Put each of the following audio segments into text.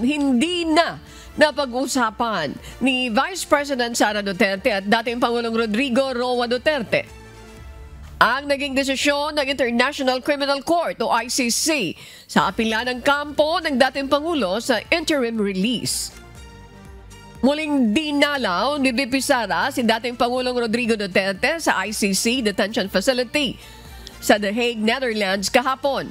hindi na napag-usapan ni Vice President Sara Duterte at dating Pangulong Rodrigo Roa Duterte ang naging desisyon ng International Criminal Court o ICC sa apela ng kampo ng dating Pangulo sa interim release. Muling dinalaw ni VP Sara si dating Pangulong Rodrigo Duterte sa ICC Detention Facility sa The Hague, Netherlands kahapon.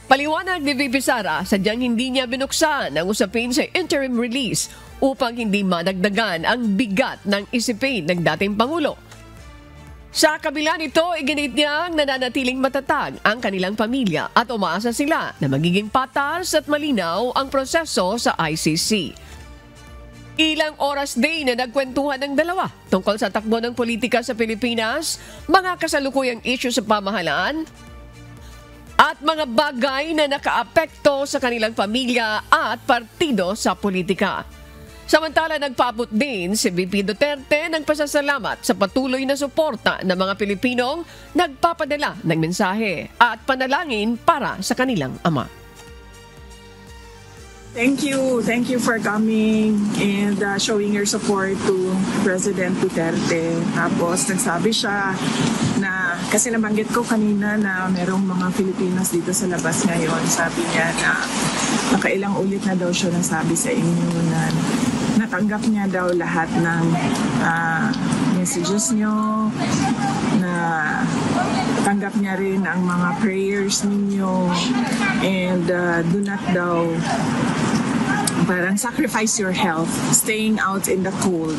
Paliwanag ni VP Sara, sadyang hindi niya binuksan ang usapin sa interim release upang hindi madagdagan ang bigat ng isipin ng dating Pangulo. Sa kabila nito, iginit niya ang nananatiling matatag ang kanilang pamilya at umaasa sila na magiging patas at malinaw ang proseso sa ICC. Ilang oras din na nagkwentuhan ng dalawa tungkol sa takbo ng politika sa Pilipinas, mga kasalukuyang issue sa pamahalaan, at mga bagay na nakaapekto sa kanilang pamilya at partido sa politika. Samantala, nagpaabot din si VP Duterte ng pasasalamat sa patuloy na suporta ng mga Pilipinong nagpapadala ng mensahe at panalangin para sa kanilang ama. Thank you for coming and showing your support to President Duterte. Tapos nagsabi siya na, kasi nabanggit ko kanina na merong mga Filipinos dito sa labas ngayon. Sabi niya na nakailang ulit na daw siya nasabi sa inyo na natanggap niya daw lahat ng messages niyo, na tanggap niya rin ang mga prayers ninyo, and do not daw parang sacrifice your health staying out in the cold.